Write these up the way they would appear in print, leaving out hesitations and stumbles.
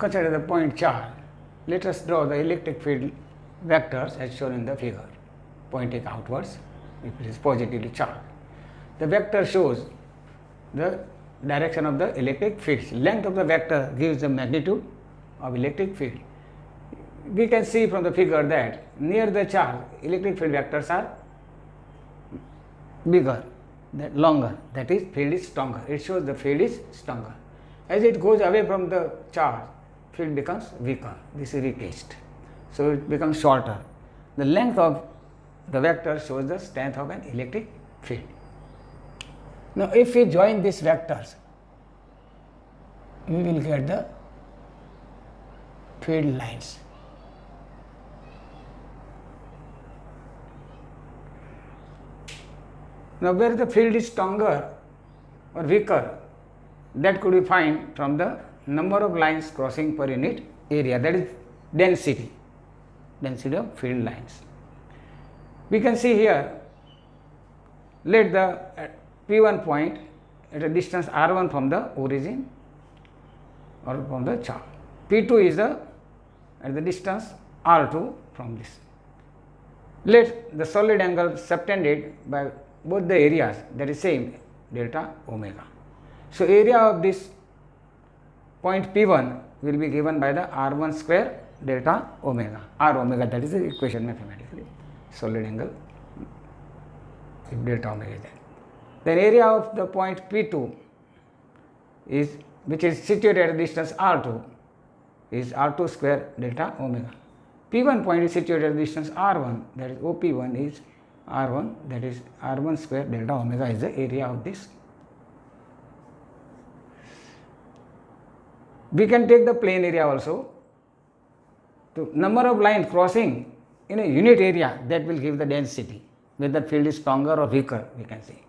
consider the point charge. Let us draw the electric field vectors as shown in the figure, pointing outwards if it is positively charged. The vector shows the direction of the electric field. Length of the vector gives the magnitude of electric field. We can see from the figure that near the charge electric field vectors are bigger, that longer, that is field is stronger. It shows the field is stronger. As it goes away from the charge, field becomes weaker. This is recased. So it becomes shorter. The length of the vector shows the strength of an electric field. Now if we join these vectors, we will get the field lines. Now where the field is stronger or weaker, that could be found from the number of lines crossing per unit area, that is density of field lines. We can see here, let the P1 point at a distance r1 from the origin or from the charge. P2 is at the distance r2 from this. Let the solid angle subtended by both the areas, that is same, delta omega. So area of this point P1 will be given by the r1 square delta omega, r omega, that is the equation mathematically, solid angle if delta omega is there. Then area of the point P2 is, which is situated at a distance r2, is r2 square delta omega. P1 point is situated at a distance r1, that is OP1 is r1, that is r1 square delta omega is the area of this. We can take the plane area also. The number of lines crossing in a unit area, that will give the density, whether field is stronger or weaker, we can see.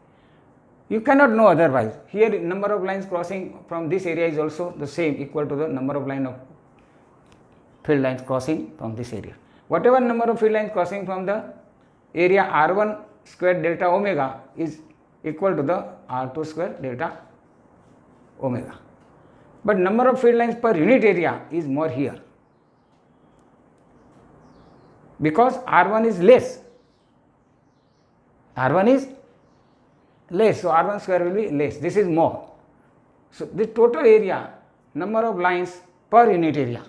You cannot know otherwise. Here number of lines crossing from this area is also the same, equal to the number of line of field lines crossing from this area. Whatever number of field lines crossing from the area r1 square delta omega is equal to the r2 square delta omega. But number of field lines per unit area is more here, because r1 is less. R1 is less, so r1 square will be less. This is more. So the total area, number of lines per unit area,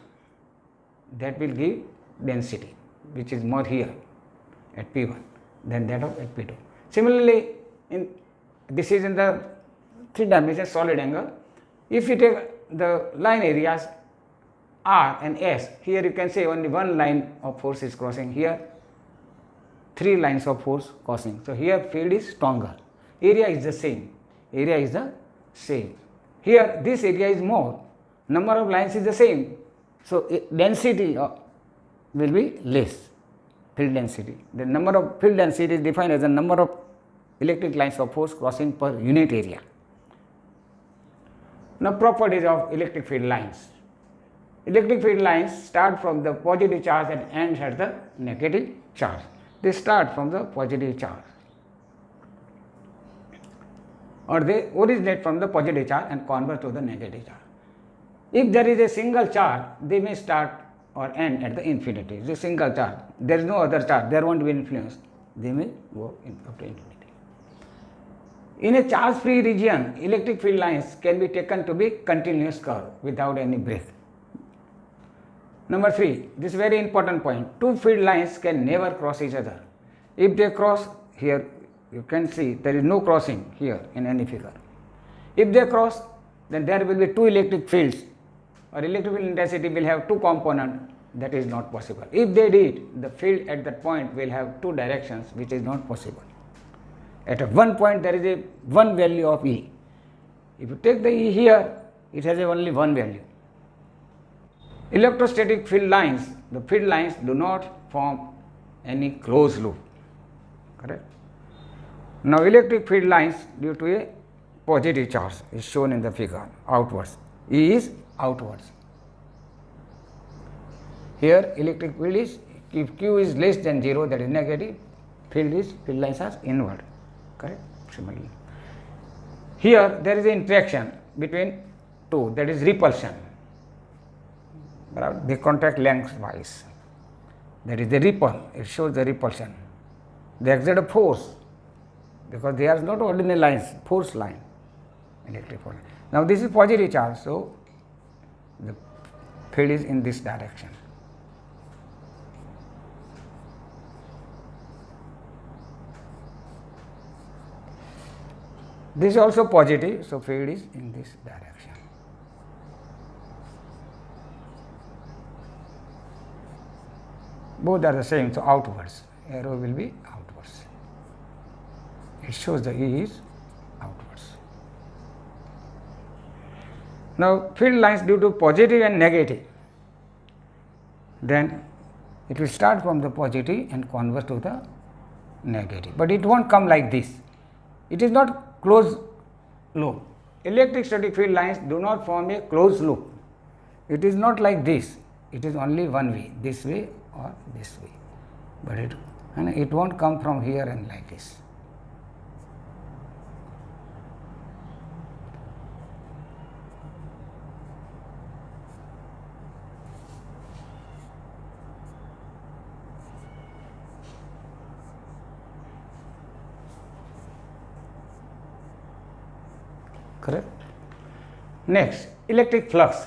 that will give density, which is more here at P1 than that of at P2. Similarly, this is in the 3-dimensional solid angle. If you take the line areas R and S, here you can say only one line of force is crossing, here 3 lines of force crossing. So here field is stronger, area is the same, Here this area is more, number of lines is the same, so density will be less, field density. The number of field density is defined as the number of electric lines of force crossing per unit area. Now properties of electric field lines. Electric field lines start from the positive charge and ends at the negative charge. They start from the positive charge, or they originate from the positive charge and convert to the negative charge. If there is a single charge, they may start or end at the infinity. It's a single charge, there is no other charge, there won't be influence, they may go up to infinity. In a charge-free region, electric field lines can be taken to be continuous curve without any break. Number 3, this is very important point. Two field lines can never cross each other. If they cross, here you can see there is no crossing here in any figure. If they cross, then there will be two electric fields, or electric field intensity will have two components. That is not possible. If they did, the field at that point will have two directions, which is not possible. At one point there is a one value of E. If you take the E here, it has only one value. Electrostatic field lines, the field lines do not form any closed loop, correct? Now electric field lines due to a positive charge is shown in the figure, outwards. E is outwards. Here electric field is, if Q is less than 0, that is negative, field lines are inward, correct? Similarly, here there is an interaction between two, that is repulsion. They contact lengthwise. That is the repel. It shows the repulsion. They exert a force because they are not ordinary lines, force line, electric force. Now this is positive charge, so the field is in this direction. This is also positive, so field is in this direction. Both are the same, so outwards. Arrow will be outwards. It shows the E is outwards. Now, field lines due to positive and negative, then it will start from the positive and converge to the negative, but it won't come like this. It is not closed loop. Electrostatic field lines do not form a closed loop. It is not like this. It is only one way, this way or this way, but it won't come from here and like this. Correct. Next, electric flux.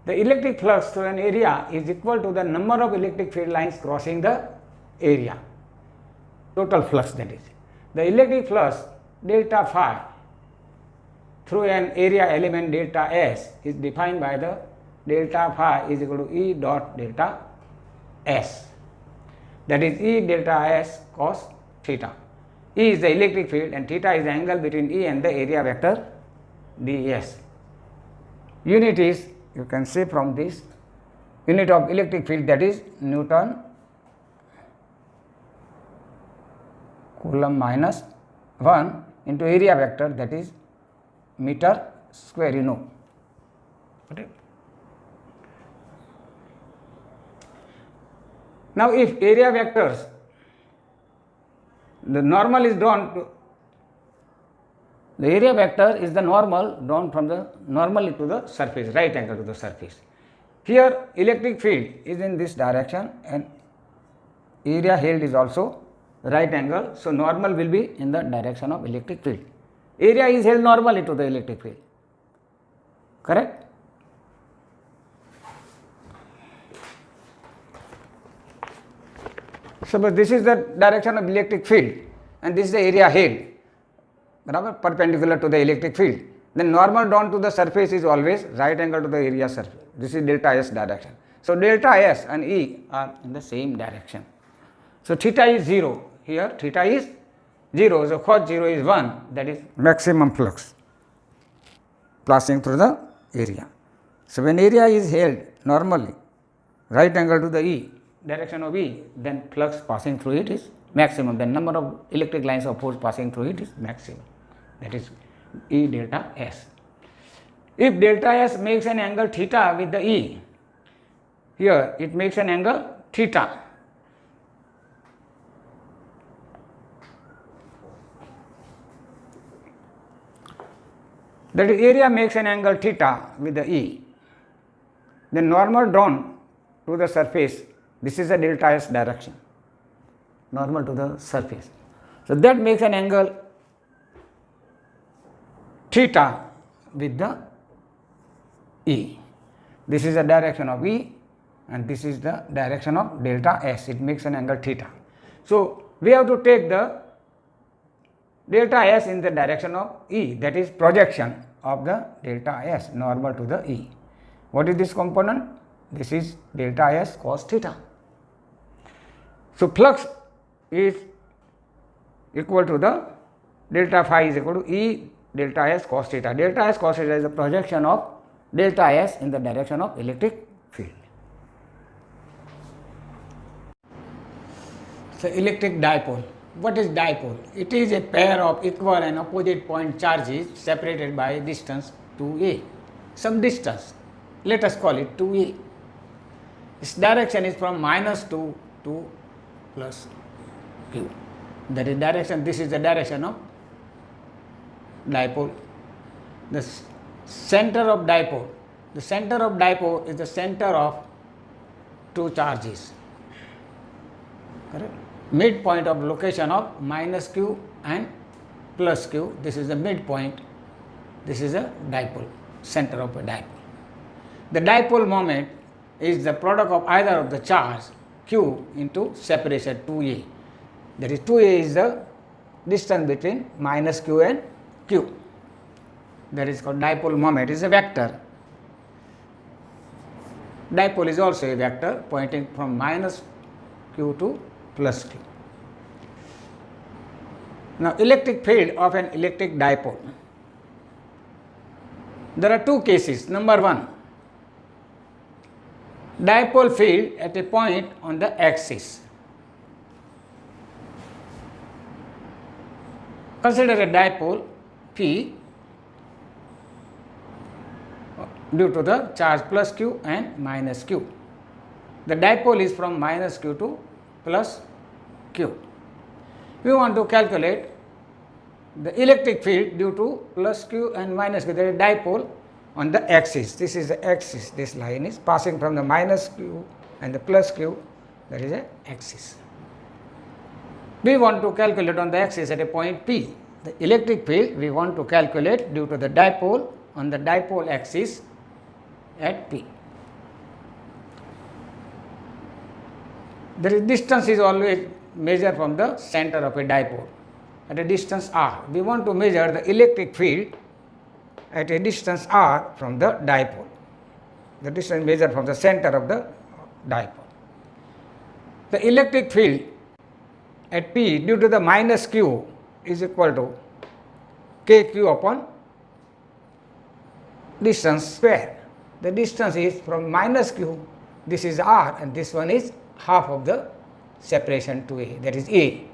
The electric flux through an area is equal to the number of electric field lines crossing the area, total flux, that is. The electric flux delta phi through an area element delta S is defined by the delta phi is equal to E dot delta S, that is E delta S cos theta. E is the electric field and theta is the angle between E and the area vector ds. Unit is, you can say from this, unit of electric field, that is Newton Coulomb minus 1 into area vector, that is meter square, you know. Okay. Now, if area vectors, the normal is drawn to, the area vector is the normal drawn from the normally to the surface, right angle to the surface. Here electric field is in this direction and area held is also right angle, so normal will be in the direction of electric field. Area is held normally to the electric field, correct? So, but this is the direction of electric field and this is the area held, perpendicular to the electric field. Then normal drawn to the surface is always right angle to the area surface. This is delta S direction. So, delta S and E are in the same direction. So, theta is 0, here theta is 0, so cos 0 is 1, that is maximum flux passing through the area. So, when area is held normally right angle to the E, direction of E, then flux passing through it is maximum, the number of electric lines of force passing through it is maximum, that is E delta S. If delta S makes an angle theta with the E, here it makes an angle theta. That is, area makes an angle theta with the E, then normal drawn to the surface, this is a delta S direction, normal to the surface. So, that makes an angle theta with the E. This is the direction of E and this is the direction of delta S, it makes an angle theta. So, we have to take the delta S in the direction of E, that is projection of the delta S normal to the E. What is this component? This is delta S cos theta. So, flux is equal to the delta phi is equal to E delta S cos theta. Delta S cos theta is the projection of delta S in the direction of electric field. So, electric dipole. What is dipole? It is a pair of equal and opposite point charges separated by distance 2a, some distance, let us call it 2a. Its direction is from -2 to plus q. That is direction, this is the direction of dipole. The center of dipole The center of dipole is the center of two charges. Correct? Midpoint of location of minus q and plus q. This is the midpoint. This is a dipole, center of a dipole. The dipole moment is the product of either of the charge q into separation 2a. That is 2a is the distance between minus q and q. That is called dipole moment. It is a vector. Dipole is also a vector pointing from minus q to plus q. Now, electric field of an electric dipole. There are two cases. Number one, dipole field at a point on the axis. Consider a dipole P due to the charge plus q and minus q. The dipole is from minus q to plus q. We want to calculate the electric field due to plus q and minus q. There is a dipole on the axis. This is the axis. This line is passing from the minus q and the plus q. That is a axis. We want to calculate on the axis at a point P. The electric field we want to calculate due to the dipole on the dipole axis at P. The distance is always measured from the center of a dipole at a distance r. We want to measure the electric field at a distance r from the dipole. The distance measured from the center of the dipole. The electric field at P due to the minus q is equal to kq upon distance square. The distance is from minus q, this is r, and this one is half of the separation to a, that is a.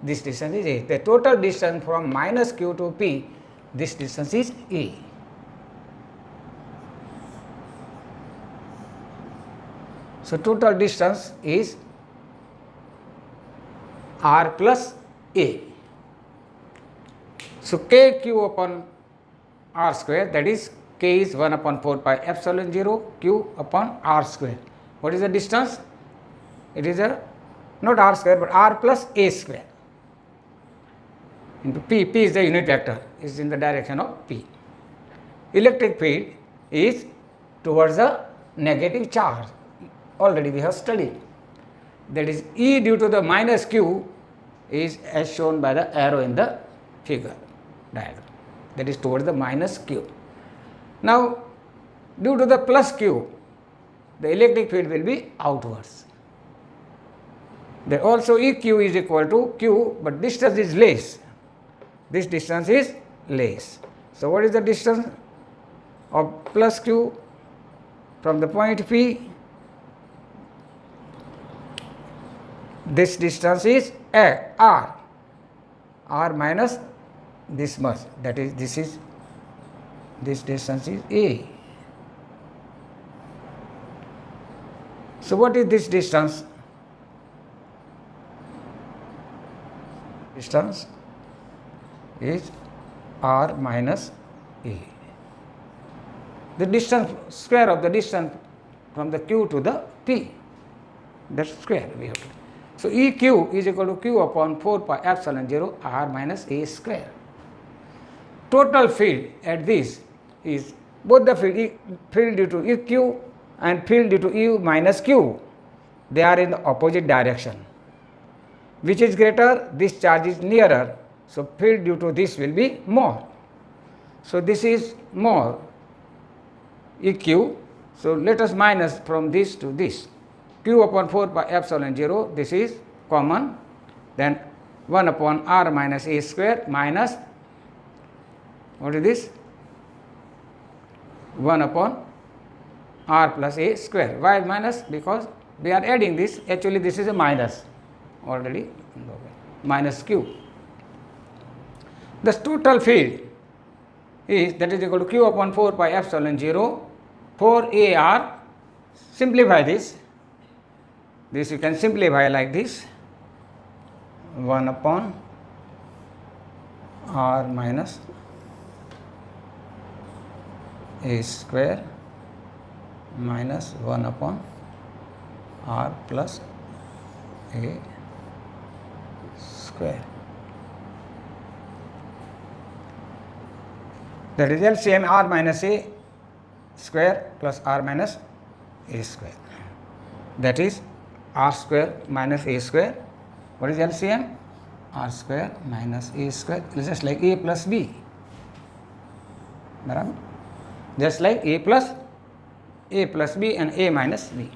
This distance is a. The total distance from minus q to P, this distance is a. So, total distance is r plus a. So, kq upon r square, that is k is 1 upon 4 pi epsilon 0 q upon r square. What is the distance? It is a not r square but r plus a square into p. P is the unit vector, is in the direction of p. Electric field is towards the negative charge. Already we have studied. That is E due to the minus q is as shown by the arrow in the figure diagram. That is towards the minus q. Now, due to the plus q, the electric field will be outwards. Then also EQ is equal to q, but distance is less. This distance is less. So, what is the distance of plus q from the point P? This distance is r minus this much, that is this distance is a. So, what is this distance? Distance is r minus a. The distance square of the distance from the q to the P, that square we have to. So, EQ is equal to q upon 4 pi epsilon 0 r minus a square. Total field at this is both the field due to EQ and field due to E minus q, they are in the opposite direction. Which is greater? This charge is nearer. So, field due to this will be more. So, this is more EQ. So, let us minus from this to this. Q upon 4 pi epsilon 0, this is common, then 1 upon r minus a square minus, what is this? 1 upon r plus a square. Why minus? Because we are adding this, actually this is a minus already, minus q. The total field is, that is equal to q upon 4 pi epsilon 0 4ar. Simplify this. This you can simplify like this, 1 upon r minus a square minus 1 upon r plus a square. That is LCM r minus a square plus r minus a square. That is r square minus a square. What is LCM? R square minus a square, just like a plus b. Barabar? Just like a plus b and a minus b.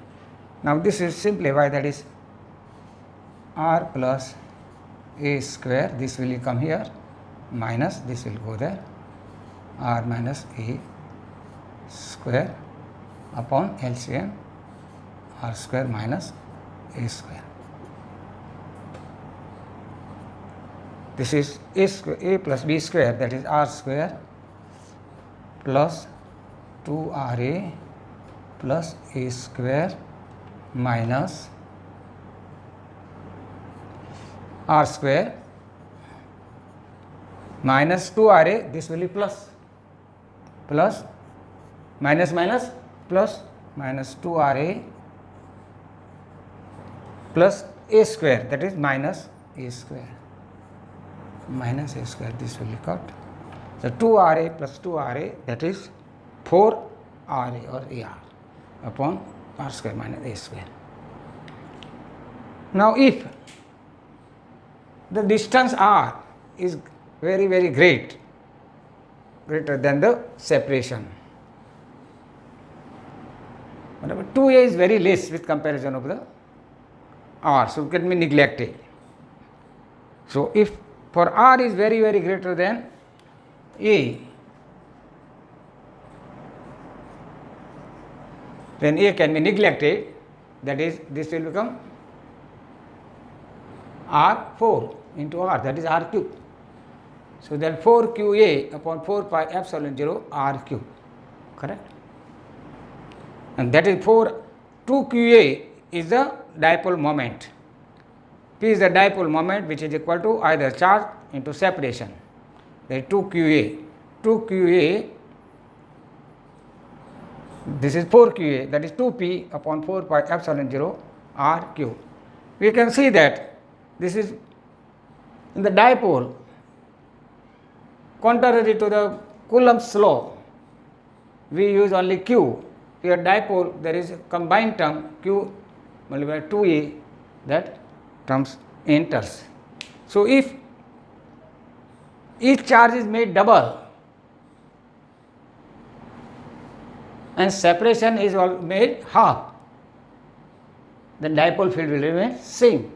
Now this is simplified, that is r plus a square, this will come here, minus this will go there, r minus a square upon LCM r square minus a square. This is a plus b square, that is r square plus 2ra plus a square minus r square minus 2ra, this will be plus minus minus plus minus 2ra plus a square, that is minus a square, this will be cut. So 2ra plus 2ra, that is 4ra or ar upon r square minus a square. Now if the distance r is very very greater than the separation, whatever 2a is very less with comparison of the r, so it can be neglected. So if for r is very very greater than a, then a can be neglected, that is this will become r4 into r, that is r cube. So then 4qa upon 4 pi epsilon 0 r cube, correct? And that is 2qa is the dipole moment. P is the dipole moment, which is equal to either charge into separation. That is 2qa. 2qa, this is 4qa, that is 2p upon 4 pi epsilon 0 r cube. We can see that this is in the dipole, contrary to the Coulomb's law, we use only q. Here dipole, there is a combined term q multiplied by 2a, that terms enters. So if each charge is made double and separation is all made half, then dipole field will remain same.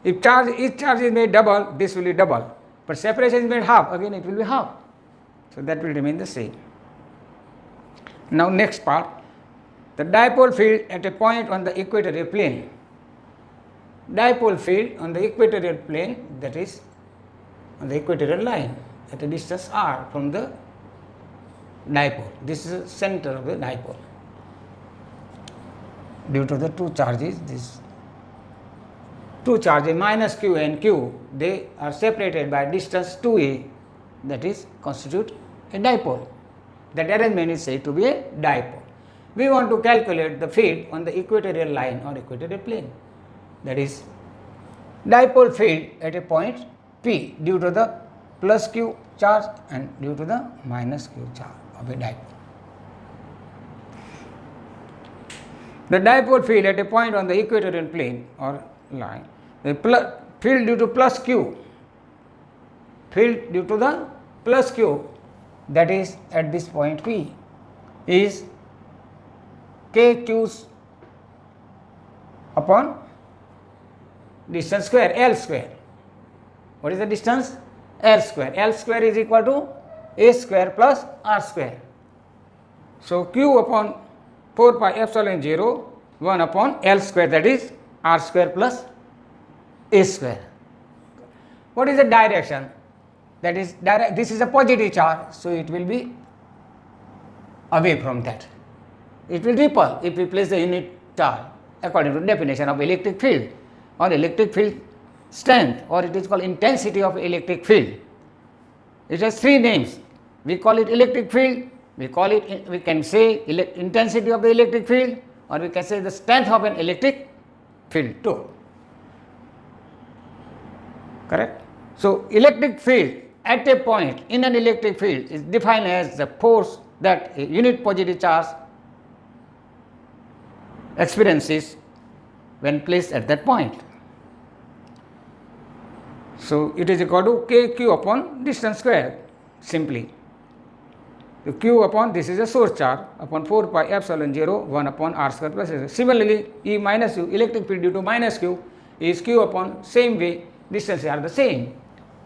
If each charge is made double, this will be double, but separation is made half, again it will be half. So that will remain the same. Now next part, the dipole field at a point on the equatorial plane. Dipole field on the equatorial plane, that is on the equatorial line at a distance r from the dipole. This is the center of the dipole. Due to the two charges, these two charges minus q and q, they are separated by distance 2a, that is constitute a dipole. That arrangement is said to be a dipole. We want to calculate the field on the equatorial line or equatorial plane, that is dipole field at a point P due to the plus q charge and due to the minus q charge of a dipole. The dipole field at a point on the equatorial plane or line, the field due to plus q, field due to the plus q, that is at this point P, is kq upon distance square, L square. What is the distance? L square. L square is equal to a square plus r square. So q upon 4 pi epsilon 0 1 upon L square, that is r square plus a square. What is the direction? That is this is a positive charge, so it will be away from that. It will repel if we place the unit charge according to definition of electric field or electric field strength, or it is called intensity of electric field. It has three names. We call it electric field, We call it, we can say intensity of the electric field, or we can say the strength of an electric field too. Correct? So, electric field at a point in an electric field is defined as the force that a unit positive charge experiences when placed at that point. So, it is equal to kq upon distance square simply. So, q upon this is a source charge upon 4 pi epsilon 0 1 upon r square plus s. Similarly, E minus q, electric field due to minus q is q upon same way, distances are the same.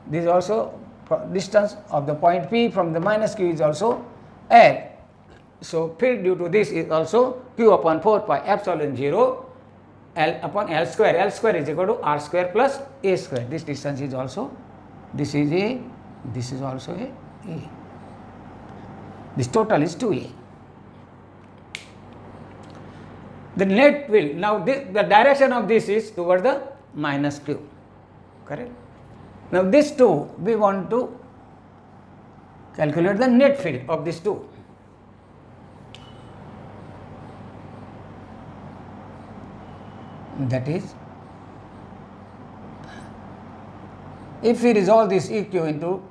This is also distance of the point P from the minus q is also L. So, field due to this is also q upon 4 pi epsilon 0 L upon L square. L square is equal to r square plus a square. This distance is also, this is a, this is also a. This total is 2a. The net field, now this, the direction of this is towards the minus q, correct. Now, this 2 we want to calculate the net field of this 2. That is, if we resolve this EQ into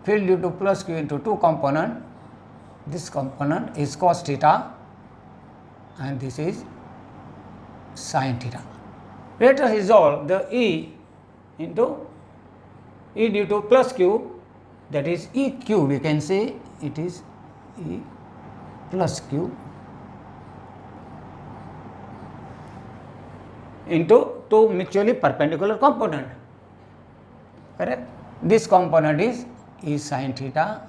field due to plus q into 2 component, this component is cos theta and this is sin theta. Let us resolve the E into E due to plus q, that is EQ, we can say it is E plus q into 2 mutually perpendicular component, correct. This component is E sin theta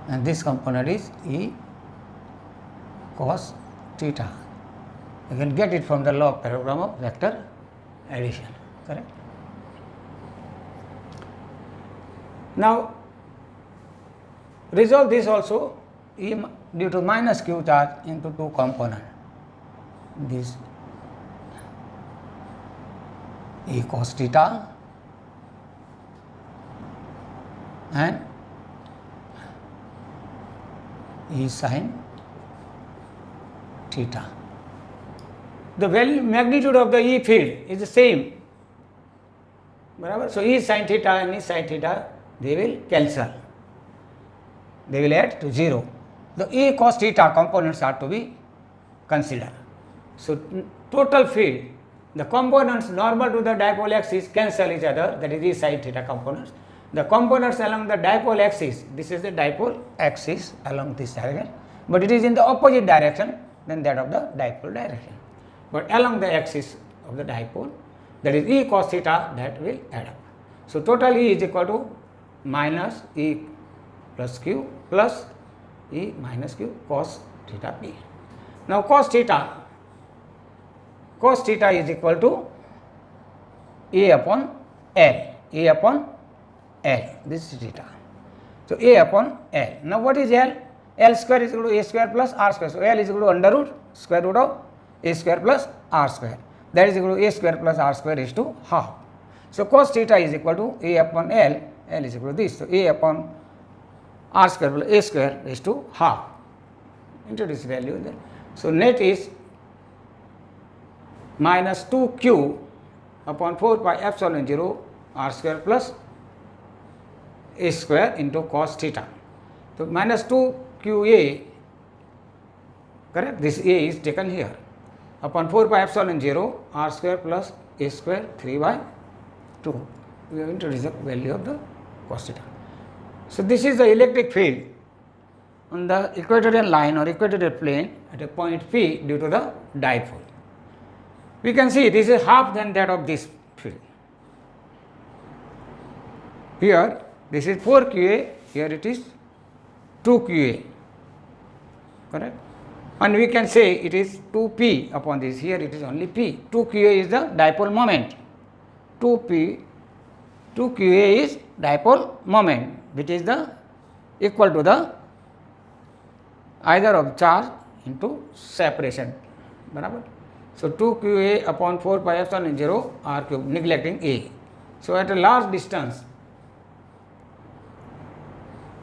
and this component is E cos theta. You can get it from the log paradigm of vector addition, correct. Now, resolve this also, E due to minus q charge into 2 component, this E cos theta and E sin theta. The value magnitude of the E field is the same, barabar. So, E sin theta and E sin theta, they will cancel, they will add to 0. The E cos theta components are to be considered. So, total field, the components normal to the dipole axis cancel each other, that is E sin theta components. The components along the dipole axis, this is the dipole axis along this direction, but it is in the opposite direction than that of the dipole direction. But along the axis of the dipole, that is E cos theta, that will add up. So, total E is equal to minus E plus q plus E minus q cos theta p. Now, cos theta is equal to A upon L, A upon L, this is theta. So, A upon L. Now, what is L? L square is equal to A square plus R square. So, L is equal to under root square root of A square plus R square, that is equal to A square plus R square is to half. So, cos theta is equal to A upon L, L is equal to this. So, A upon R square plus A square is to half into this value there. So, net is minus 2q upon 4 pi epsilon 0 R square plus A square into cos theta. So, minus 2qa, correct, this A is taken here, upon 4 pi epsilon 0 R square plus A square 3 by 2. We have introduced the value of the cos theta. So, this is the electric field on the equatorial line or equatorial plane at a point P due to the dipole. We can see this is half than that of this field. Here this is 4qa, here it is 2qa, correct, and we can say it is 2p upon this, here it is only p. 2qa is the dipole moment, 2qa is dipole moment, which is the equal to the either of charge into separation, barabar. So, 2qa upon 4 pi epsilon 0 r cube, neglecting A. So, at a large distance,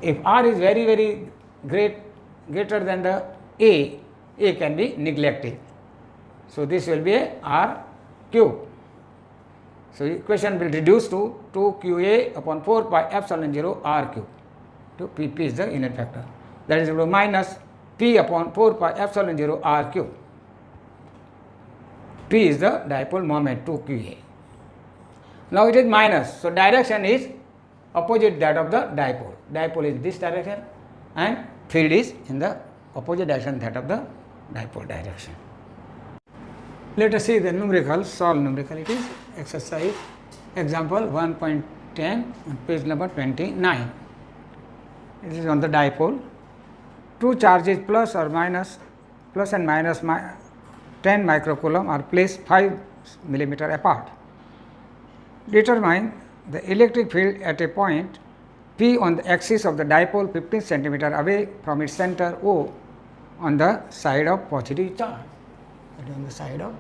If R is very greater than the A can be neglected. So this will be a R cube. So equation will reduce to 2qa upon 4 pi epsilon 0 R cube. To P is the unit vector. That is equal to minus P upon 4 pi epsilon 0 R cube. P is the dipole moment 2qa. Now it is minus. So direction is opposite that of the dipole. Dipole is this direction and field is in the opposite direction that of the dipole direction. Let us see the numerical, solve numerical. It is exercise example 1.10 on page number 29. It is on the dipole. Two charges plus and minus 10 microcoulomb are placed 5 millimeter apart. Determine the electric field at a point P on the axis of the dipole 15 centimeter away from its center O on the side of positive charge. On the side of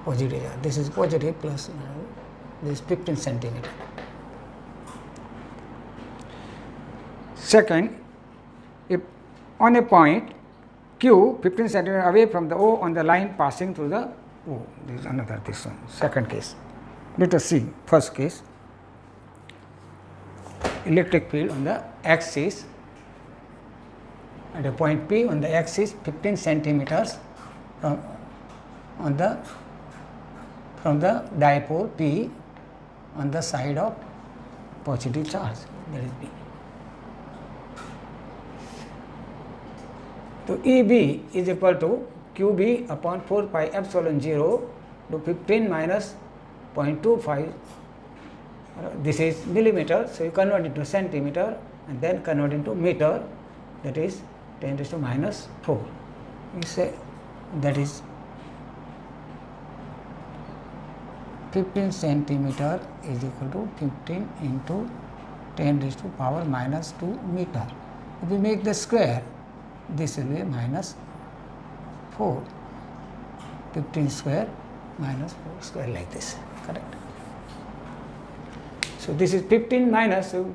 positive charge. This is positive plus this 15 centimeter. Second, if on a point Q 15 centimeter away from the O on the line passing through the O. This is another this one. Second case. Let us see first case. Electric field on the axis at a point P on the axis 15 centimeters from the dipole P on the side of positive charge, that is P. So EB is equal to QB upon 4 pi epsilon 0 to 15 minus 0.25. This is millimeter, so you convert it to centimeter and then convert into meter, that is 10 raised to minus 4. We say that is 15 centimeter is equal to 15 into 10 raised to power minus 2 meter. If we make the square, this will be minus 4. 15 square minus 4 square like this, correct. So this is 15 minus, so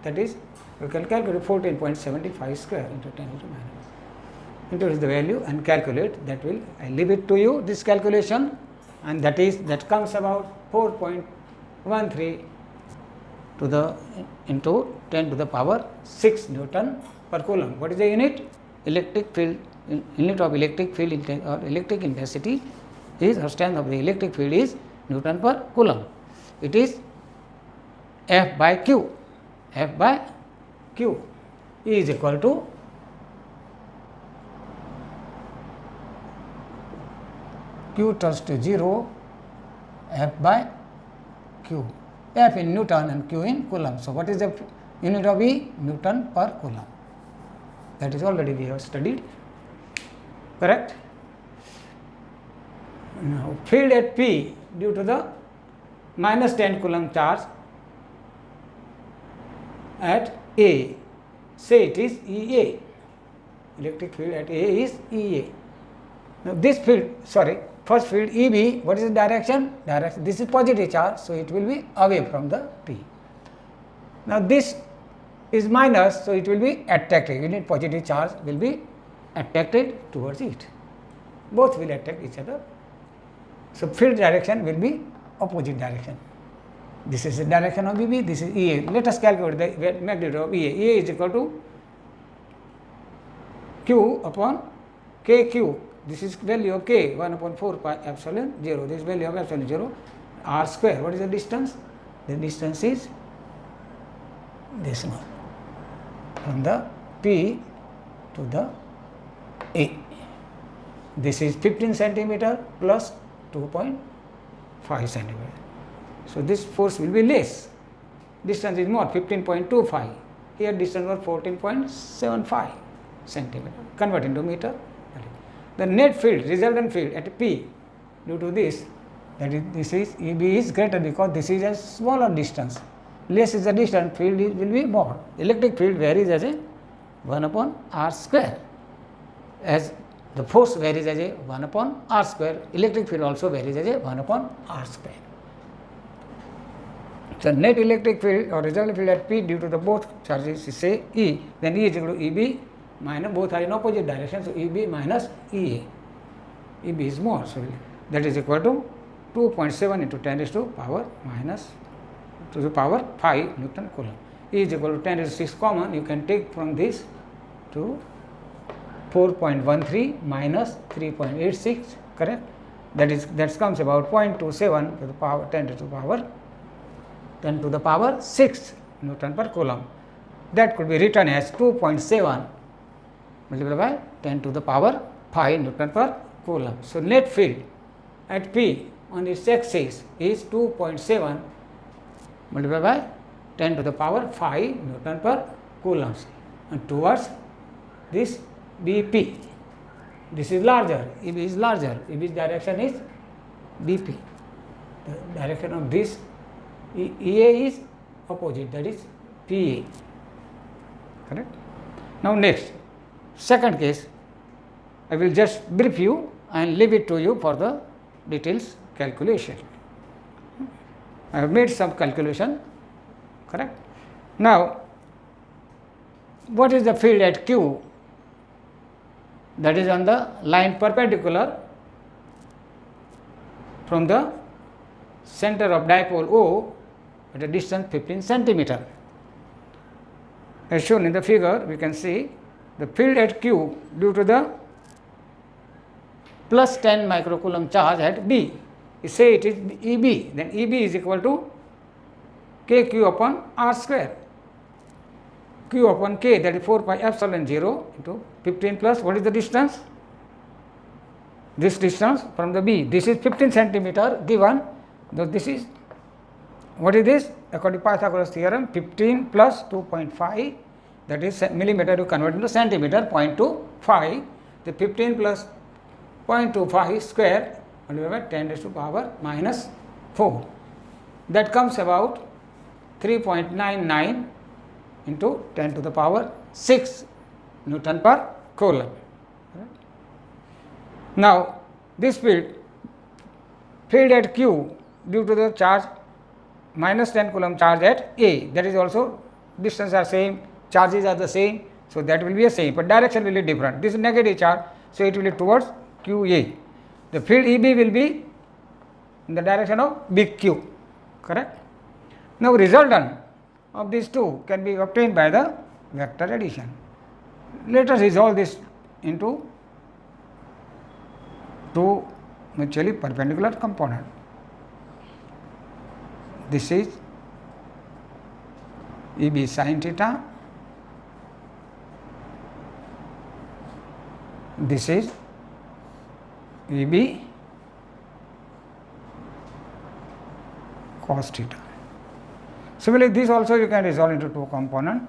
that is we can calculate 14.75 square into 10 to minus. Introduce the value and calculate. That will, I leave it to you this calculation, and that comes about 4.13 to the into 10 to the power 6 Newton per coulomb. What is the unit? Electric field, unit of electric field or electric intensity is, or strength of the electric field is Newton per coulomb. It is F by Q. F by Q is equal to Q turns to 0, F by Q. F in Newton and Q in coulomb. So what is the unit of E? Newton per coulomb. That is already we have studied, correct. Now field at P due to the minus 10 coulomb charge at A, say it is EA. Electric field at A is EA. Now this field, first field EB, what is the direction? This is positive charge, so it will be away from the P. Now this is minus, so it will be attracted. Unit positive charge will be attracted towards it. Both will attract each other. So field direction will be opposite direction. This is the direction of EB, this is EA. Let us calculate the magnitude of EA. EA is equal to Q upon KQ. This is value of K, 1 upon 4 pi epsilon 0. This value of epsilon 0, R square. What is the distance? The distance is this one, from the P to the A. This is 15 centimeter plus 2.5 centimeter. So this force will be less. Distance is more, 15.25. Here distance was 14.75 centimeter. Convert into meter. The net field, resultant field at P, due to this, that is, this is EB is greater because this is a smaller distance. Less is the distance, field will be more. Electric field varies as a 1 upon R square. As the force varies as a 1 upon R square, electric field also varies as a 1 upon R square. So, net electric field or result field at P due to the both charges is say E, then E is equal to EB minus, both are in opposite direction. So, EB minus EA, EB is more. So, that is equal to 2.7 into 10 raised to power minus to the power 5 Newton Coulomb. E is equal to 10 raised to 6 common, you can take from this to 4.13 minus 3.86, correct. That comes about 0.27 to the power 10 to the power 6 Newton per Coulomb. That could be written as 2.7 multiplied by 10 to the power 5 Newton per Coulomb. So, net field at P on its axis is 2.7 multiplied by 10 to the power 5 Newton per Coulomb, and towards this BP. This is larger, EB is larger, EB's direction is BP. The direction of this EA is opposite, that is PA, correct. Now, next, second case, I will just brief you and leave it to you for the details calculation. I have made some calculation, correct. Now, what is the field at Q? That is on the line perpendicular from the center of dipole O at a distance 15 centimeter. As shown in the figure, we can see the field at Q due to the plus 10 microcoulomb charge at B. You say it is EB, then EB is equal to KQ upon R square. Q upon K, that is 4 pi epsilon 0 into 15 plus, what is the distance? This distance from the B, this is 15 centimeter given, though this is, what is this? According to Pythagoras theorem, 15 plus 2.5, that is millimeter, you convert into centimeter, 0.25, the 15 plus 0.25 square multiplied by 10 raised to power minus 4. That comes about 3.99 into 10 to the power 6 Newton per Coulomb. Now, this field at Q due to the charge minus 10 Coulomb charge at A, that is also distance are same, charges are the same, so that will be the same, but direction will be different. This is negative charge, so it will be towards QA. The field EB will be in the direction of big Q, correct. Now, resultant of these two can be obtained by the vector addition. Let us resolve this into two mutually perpendicular components. This is EB sin theta, this is EB cos theta. Similarly, this also you can resolve into two components,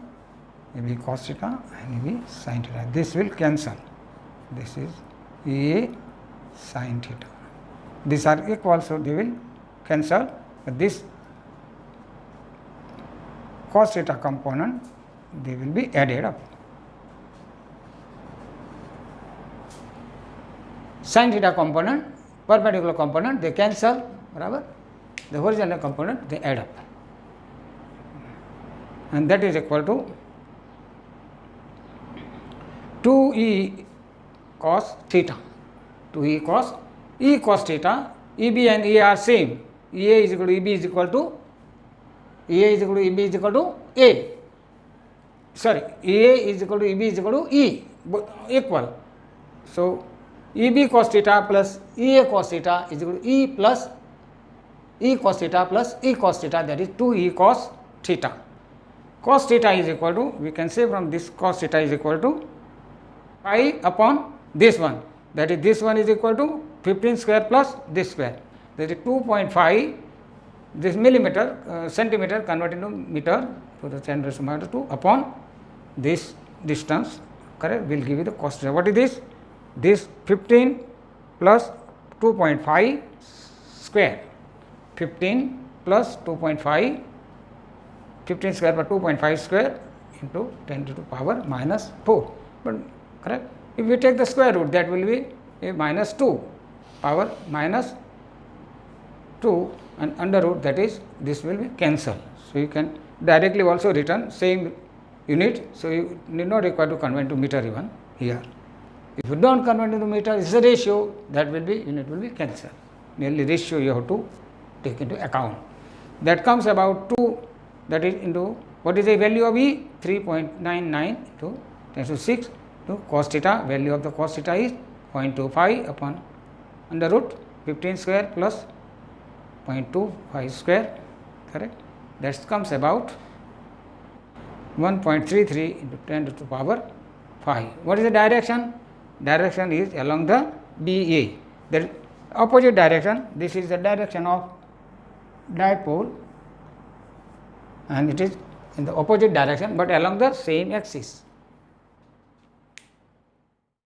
EB cos theta and EB sin theta. This will cancel. This is EA sin theta. These are equal, so they will cancel. But this cos theta component, they will be added up. Sin theta component, perpendicular component, they cancel, barabar. The horizontal component, they add up. And that is equal to 2E cos theta. 2E cos theta, EB and EA are same. EA is equal to EB is equal to EA is equal to EB is equal to A. Sorry, EA is equal to EB is equal to E, both equal. So, EB cos theta plus EA cos theta is equal to E plus E cos theta plus E cos theta, that is 2E cos theta. Cos theta is equal to, we can say from this cos theta is equal to pi upon this one, that is this one is equal to 15 square plus this square, that is 2.5, this millimeter, centimeter converted into meter to the 10 raised to minus 2 upon this distance, correct, will give you the cos theta. What is this? This 15 plus 2.5 square, 15 plus 2.5, 15 square per 2.5 square into 10 to the power minus 4, but correct. If we take the square root, that will be a minus 2 power minus 2 and under root, that is this will be cancelled. So, you can directly also return same unit. So, you need not require to convert to meter even here. If you do not convert into meter, it is a ratio, that will be unit will be cancelled. Merely ratio you have to take into account. That comes about 2, that is into what is the value of E? 3.99 into 10 to 6 to cos theta. Value of the cos theta is 0.25 upon under root 15 square plus 0.25 square, correct. That comes about 1.33 into 10 to the power 5. What is the direction? Direction is along the BA, the opposite direction. This is the direction of dipole and it is in the opposite direction, but along the same axis.